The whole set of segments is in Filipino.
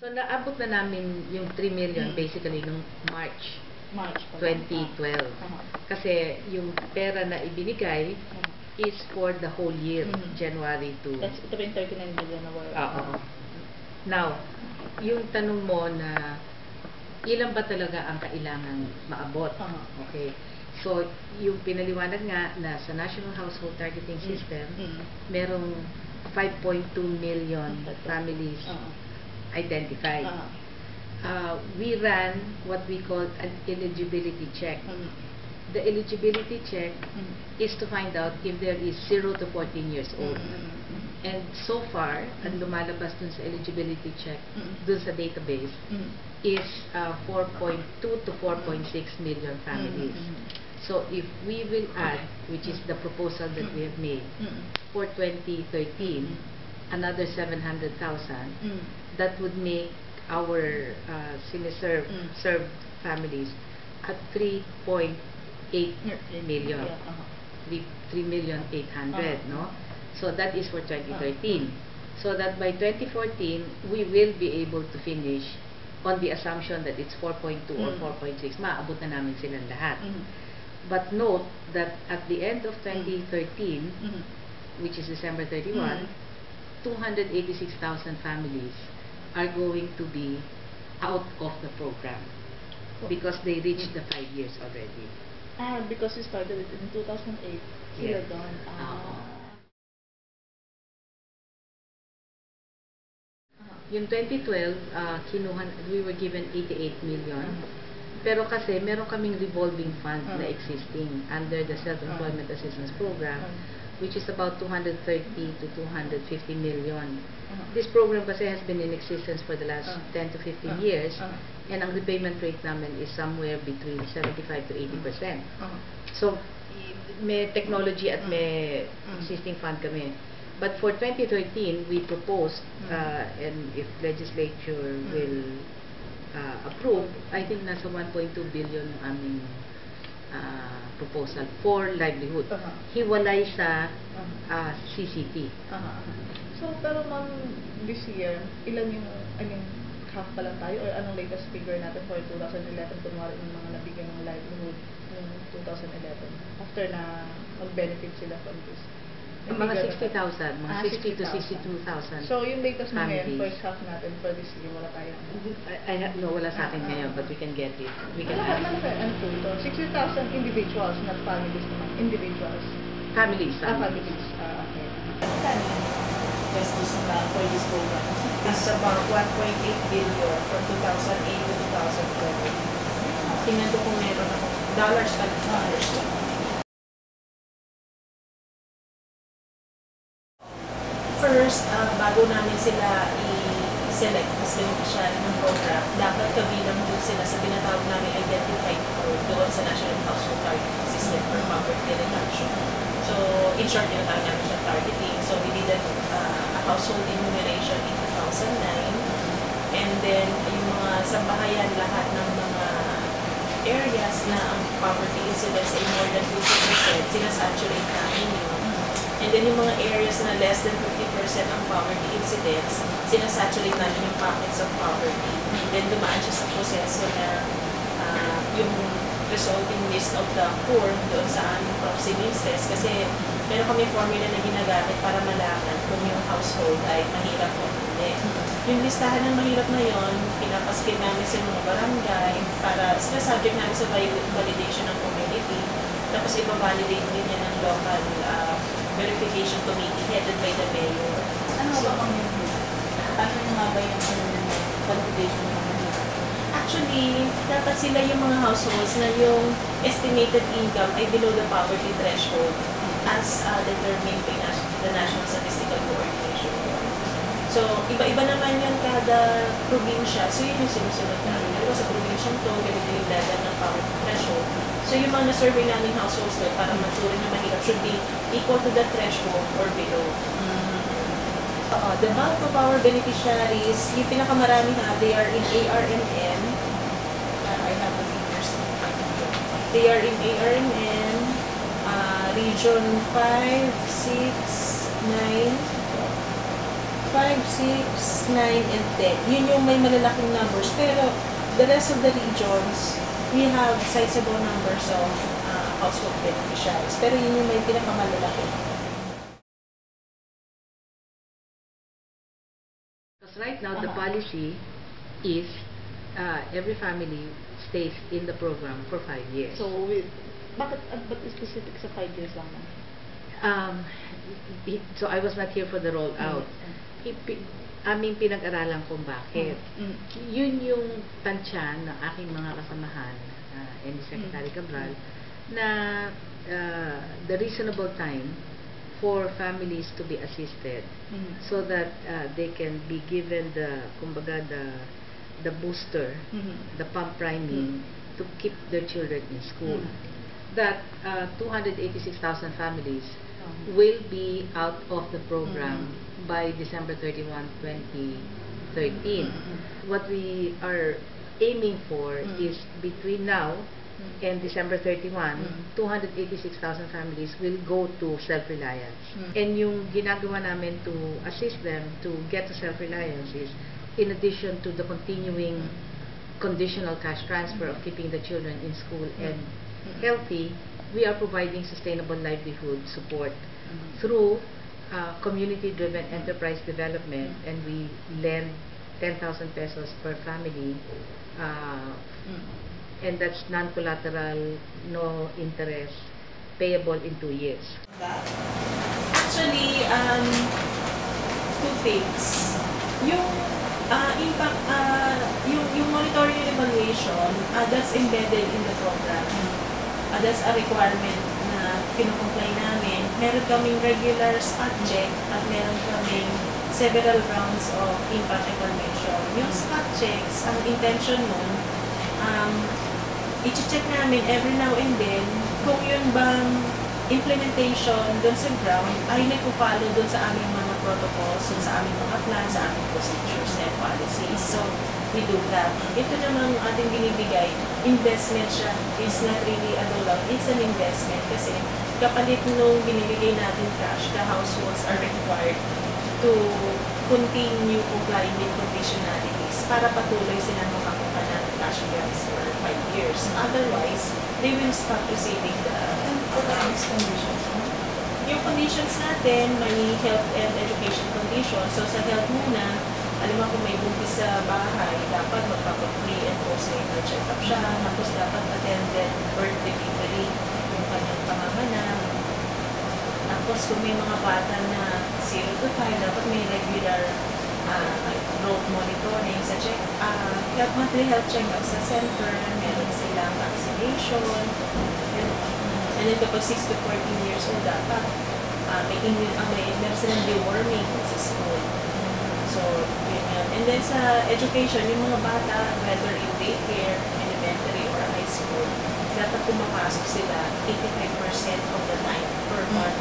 So, naabot na namin yung 3 million basically nung March 2012. Kasi yung pera na ibinigay is for the whole year, January to... That's ito yung 39 million na wala. Oo. Now, yung tanong mo na ilan ba talaga ang kailangan maabot? Okay. So, yung pinaliwanag nga na sa National Household Targeting System, merong 5.2 million families identified. We ran what we call an eligibility check. The eligibility check is to find out if there is 0 to 14 years old. And so far, ang lumalabas dun sa eligibility check, dun sa database, is 4.2 to 4.6 million families. So if we will add, which is the proposal that we have made, for 2013, another 700,000, that would make our served families at 3.8 million. 3,800,000, no? So that is for 2013. So that by 2014, we will be able to finish on the assumption that it's 4.2 or 4.6. Maabot na namin silang lahat. But note that at the end of 2013, which is December 31, 286,000 families are going to be out of the program because they reached the 5 years already. Because we started it in 2008. Sila doon. Yung 2012, we were given 88 million. Pero kasi meron kaming revolving fund na existing under the Self-Employment Assistance Program, which is about 230 to 250 million. This program kasi has been in existence for the last 10 to 15 years, and ang repayment rate namin is somewhere between 75 to 80%. So, may technology at may existing fund kami. But for 2013, we proposed, and if legislature will approve, I think nasa 1.2 billion ang aming proposal for livelihood. Hiwalay sa CCT. So, pero ma'am, this year, ilan yung, half pa lang tayo, or anong latest figure natin for 2011, kunwari yung mga nabigyan ng livelihood yung 2011, after na mag-benefit sila from this? Mga 60,000, mga 60 to 62,000. So, yung latest na ngayon, first half natin for this year, wala tayong... No, wala sa akin ngayon, but we can get it. We can ask. Ano po ito? 60,000 individuals, not families naman. Individuals. Families. Families. Okay. Justice for this program. It's about 1.8 billion from 2008 to 2012. Tingnan ko kung meron ako. Dollars. First, bago namin sila i-select as beneficiary ng program, dapat kabilang doon sila sa tinatawag namin identified code doon sa National Household Targeting System for Poverty Reduction. So, in short, tinatawag namin siya targeting. So, we did a household enumeration in 2009. And then, yung mga sambahayan, lahat ng mga areas na ang poverty incidence ay more than 50%, sinasaturate namin yun. And then yung mga areas na less than 50% ang poverty incidence, sinasaturate namin yung pockets of poverty. And then dumaan siya sa proseso na yung resulting list of the poor doon sa aming proximity test. Kasi meron kami formula na ginagamit para malaman kung yung household ay mahirap o hindi. Yung listahan ng mahirap na yon, pinapaskin namin sa mga barangay para subject namin sa validation ng community. Tapos iba-validate din yan ng local verification committee headed by the mayor. Ano ba kami yun? Ano nga ba yung validation ng mahirap? Actually, dapat sila yung mga households na yung estimated income ay below the poverty threshold as determined by the National Statistical Coordination. So, iba-iba naman yung kada probinsya. So, yun yung sinusunod namin. Diba sa probinsyang to, ganito yung level ng poverty threshold. So, yung mga na-survey namin households doon para maturing na mahirap should be equal to the threshold or below. The bulk of our beneficiaries, yung pinakamarami na, they are in ARMN. I have the figures. They are in ARMN, Region 5, 6, 9, 5, 6, 9, and 10. Yun yung may malalaking numbers. Pero the rest of the regions, we have sizable numbers of household beneficiaries. Pero yun yung may pinakamalalaki. Because right now, the policy is every family stays in the program for 5 years. So, ba't specific sa 5 years lang? So I was not here for the rollout. Aming pinag-aralan kung bakit. Yun yung tansya ng aking mga kasamahan and Secretary Cabral na the reasonable time for families to be assisted so that they can be given kumbaga the booster, the pump priming to keep their children in school. That 286,000 families will be out of the program by December 31, 2013. What we are aiming for is between now and December 31, 286,000 families will go to self-reliance. And yung ginagawa namin to assist them to get to self-reliance is in addition to the continuing conditional cash transfer of keeping the children in school and healthy, we are providing sustainable livelihood support through community-driven enterprise development, and we lend 10,000 pesos per family, and that's non-collateral, no interest, payable in 2 years. Actually, two things. Yung impact, yung monitoring and evaluation, that's embedded in the program. That's a requirement na kinukomply namin. Meron kaming regular spot check at meron kaming several rounds of impact evaluation. Yung spot checks, ang intention nun, i-check namin every now and then kung yun bang implementation dun sa ground ay nagpo-follow dun sa aming mga protocols, dun sa aming mga plans, sa aming procedures and policies. So, we do that. Ito namang ating binibigay, investment siya. It's not really a dole out. It's an investment kasi kapalit nung binibigay natin cash, the households are required to continue complying with conditionalities para patuloy silang makakuha ng cash grants for 5 years. Otherwise, they will stop receiving the conditions. Yung conditions natin, may health and education conditions. So, sa health muna, alam mo kung may buntis sa bahay, dapat magpapag-pre and post-natal check-up siya. Tapos dapat attended birth delivery yung kanyang panganganak. Tapos kung may mga bata na 0 to 5, dapat may regular growth monitoring sa monthly health check-up sa center. Meron silang vaccination. And then kapag 6 to 14 years old, dapat meron silang deworming sa school. So, yun yun. And then sa education, yung mga bata, whether in daycare, elementary, or high school, dapat pumapasok sila 85% of the time per month.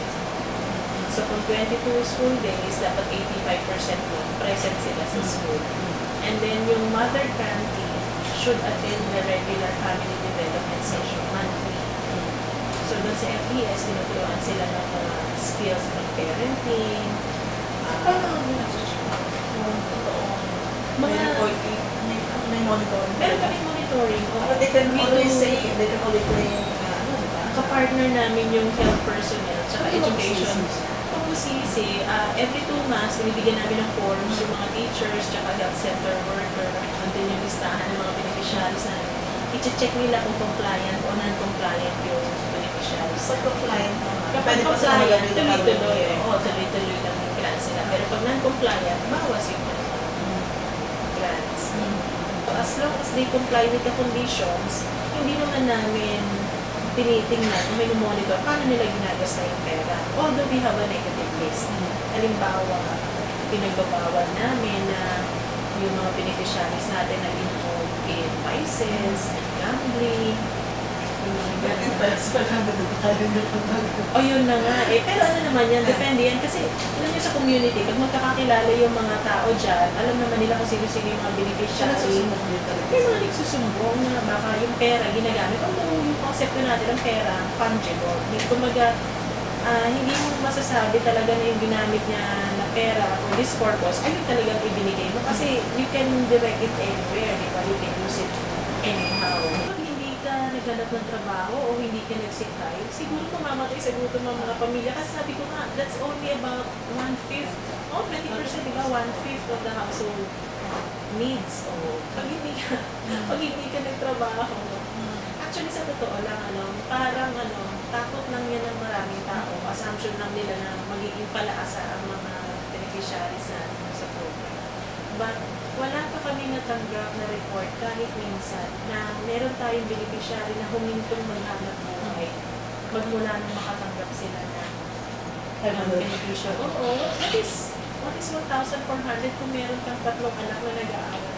So, kung 22 school days, dapat 85% mo present sila sa school. And then yung mother guarantee should attend the regular family development session monthly. So, doon sa FES, tinuturuan sila ng mga skills ng parenting, may monitoring. Meron kami monitoring. But they can always say, they can only play, kapartner namin yung health personnel tsaka education. Kung musisi, every 2 months, binibigyan namin ng forms yung mga teachers tsaka health center worker. Andun yung listahan ng mga beneficiaries namin. I-check nila kung compliant o non-compliant yung beneficiaries. Pag compliant naman. Kapag compliant, tuloy-tuloy. Oo, tuloy-tuloy lang yung grants nila. Pero pag non-compliant, bawas yung grants. As long as they comply with the conditions, hindi naman namin tinitingnan o may monitor paano nila ginagasta yung pera. Although we have a negative list. Halimbawa, pinagbabawal namin na yung mga beneficiaries natin na involved in vices and gambling. O yun na nga eh. Pero ano naman yan, depende yan. Kasi alam nyo sa community, pag magkakakilala yung mga tao dyan, alam naman nila kung sino-sino yung mga beneficiary. May mga nagsusumbong na baka yung pera ginagamit. Although yung konsepto natin ng pera, fungible. Kumaga, hindi mo masasabi talaga na yung ginamit niya na pera for this purpose, ayun talagang ibinigay mo. Kasi you can direct it anywhere, di ba? You can use it anyhow. Pag hindi ka naghanap ng trabaho o hindi ka nagsikay, siguro mamamatay sa gutom ng mga pamilya. Kasi sabi ko nga, that's only about 1/5, 20%, di ba? 1/5 of the household needs. O, pag hindi ka nagtrabaho, actually, sa totoo lang, parang takot lang yan ng maraming tao. Assumption lang nila na magiging palaasa ang mga beneficiaries natin sa program. But, wala pa kami natanggap na report kahit minsan na meron tayong beneficiary na humintong maghanap buhay magmula nung makatanggap sila ng beneficiary. Oo, what is 1,400 kung meron kang 3 anak na nag-aaral?